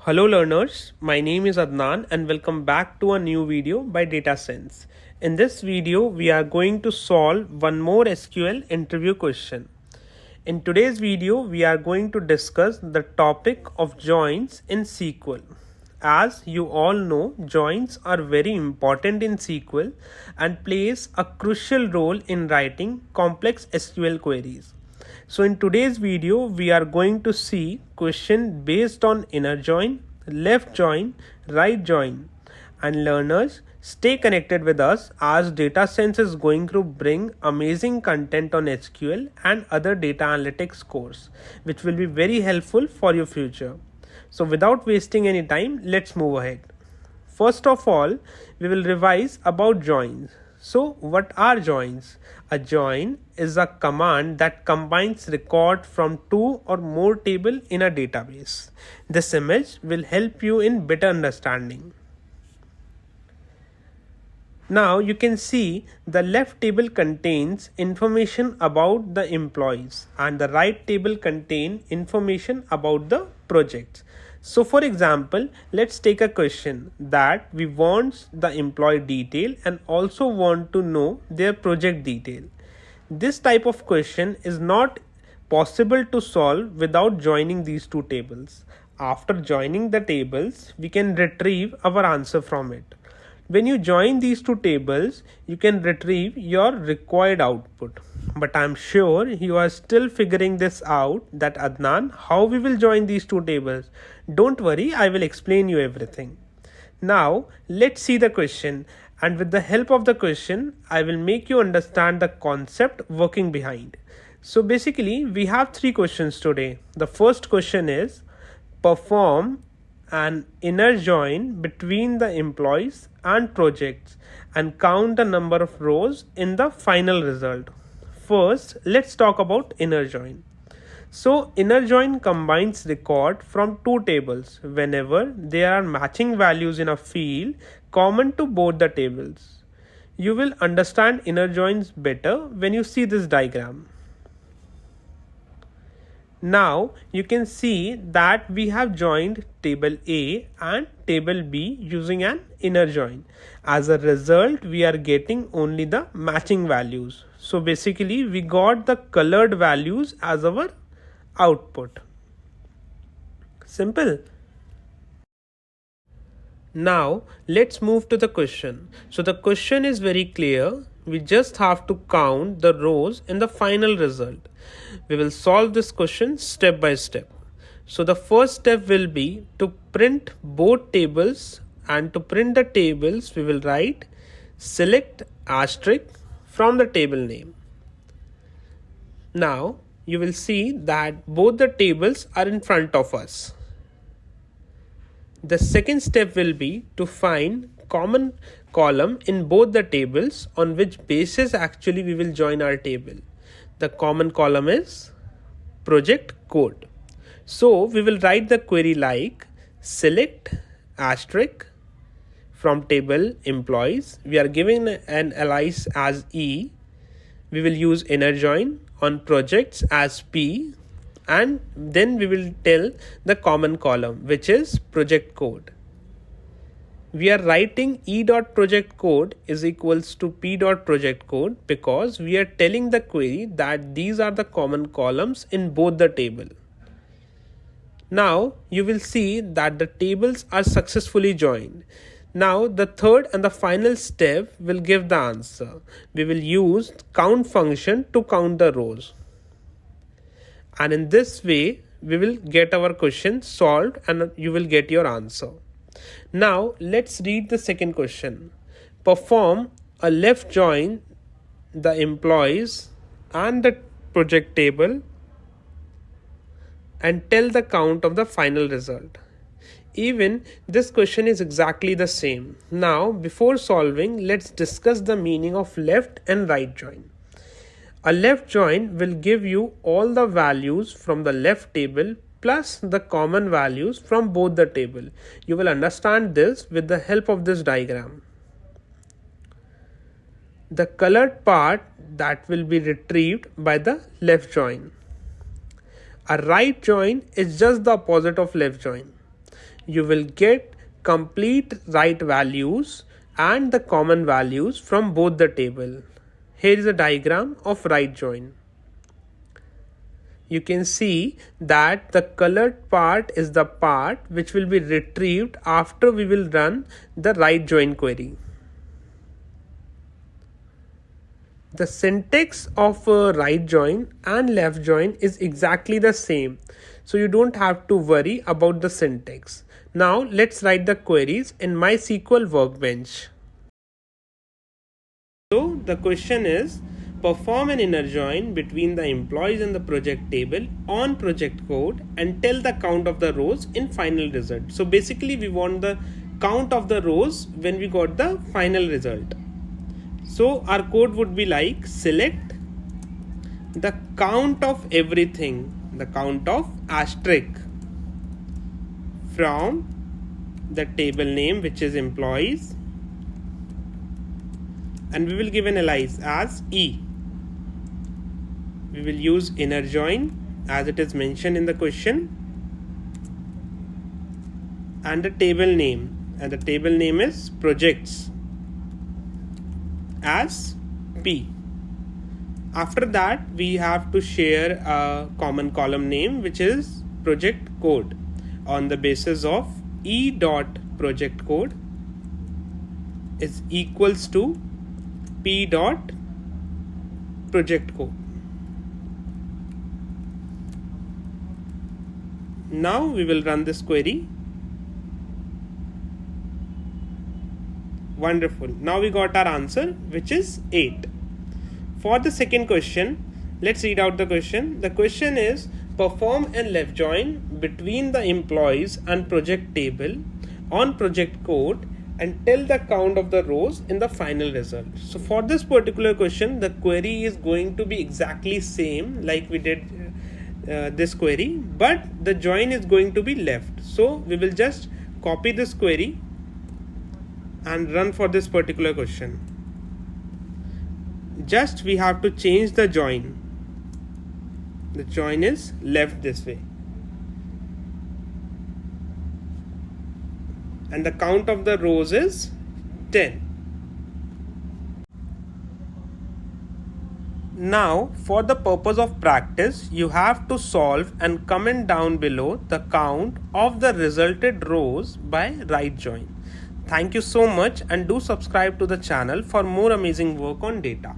Hello learners, my name is Adnan and welcome back to a new video by DataSense. In this video, we are going to solve one more SQL interview question. In today's video, we are going to discuss the topic of joins in SQL. As you all know, joins are very important in SQL and plays a crucial role in writing complex SQL queries. So in today's video, we are going to see question based on inner join, left join, right join. And learners, stay connected with us as DataSense is going to bring amazing content on SQL and other data analytics course, which will be very helpful for your future. So without wasting any time, let's move ahead. First of all, we will revise about joins. So what are joins? A join is a command that combines record from two or more tables in a database. This image will help you in better understanding. Now you can see the left table contains information about the employees and the right table contains information about the projects. So for example, let's take a question that we want the employee detail and also want to know their project detail. This type of question is not possible to solve without joining these two tables. After joining the tables, we can retrieve our answer from it. When you join these two tables, you can retrieve your required output. But I'm sure you are still figuring this out that Adnan, how we will join these two tables. Don't worry, I will explain you everything. Now, let's see the question. And with the help of the question, I will make you understand the concept working behind. So basically, we have three questions today. The first question is, perform an inner join between the employees and projects and count the number of rows in the final result. First, let's talk about inner join. So inner join combines record from two tables whenever there are matching values in a field common to both the tables. You will understand inner joins better when you see this diagram. Now you can see that we have joined table A and table B using an inner join. As a result, we are getting only the matching values. So basically we got the colored values as our output. Simple. Now let's move to the question. So the question is very clear. We just have to count the rows in the final result. We will solve this question step by step. So the first step will be to print both tables, and to print the tables we will write select asterisk from the table name. Now you will see that both the tables are in front of us. The second step will be to find common column in both the tables on which basis actually we will join our table. The common column is project code. So we will write the query like select asterisk from table employees. We are giving an alias as E. We will use inner join on projects as P, and then we will tell the common column which is project code. We are writing e.project code is equals to p.project code because we are telling the query that these are the common columns in both the table. Now you will see that the tables are successfully joined. Now the third and the final step will give the answer. We will use count function to count the rows. And in this way, we will get our question solved and you will get your answer. Now let's read the second question. Perform a left join the employees and the project table and tell the count of the final result. Even this question is exactly the same. Now before solving, let's discuss the meaning of left and right join. A left join will give you all the values from the left table plus the common values from both the table. You will understand this with the help of this diagram. The colored part that will be retrieved by the left join. A right join is just the opposite of left join. you will get complete right values and the common values from both the table. Here is a diagram of right join. You can see that the colored part is the part which will be retrieved after we will run the right join query. The syntax of right join and left join is exactly the same, so you don't have to worry about the syntax. Now let's write the queries in MySQL workbench. So the question is, perform an inner join between the employees and the project table on project code and tell the count of the rows in final result. So basically we want the count of the rows when we got the final result. So our code would be like, select the count of everything, the count of asterisk from the table name, which is employees, and we will give an alias as E. We will use inner join as it is mentioned in the question, and the table name, and the table name is projects as P. After that we have to share a common column name which is project code on the basis of E dot project code is equals to P dot project code. Now we will run this query. Wonderful. Now we got our answer, which is 8. For the second question, let's read out the question. The question is, perform a left join between the employees and project table on project code and tell the count of the rows in the final result. So for this particular question, the query is going to be exactly same like we did this query, but the join is going to be left. So we will just copy this query and run for this particular question. Just we have to change the join. The join is left this way, and the count of the rows is 10. Now for the purpose of practice, you have to solve and comment down below the count of the resulted rows by right join. Thank you so much, and do subscribe to the channel for more amazing work on data.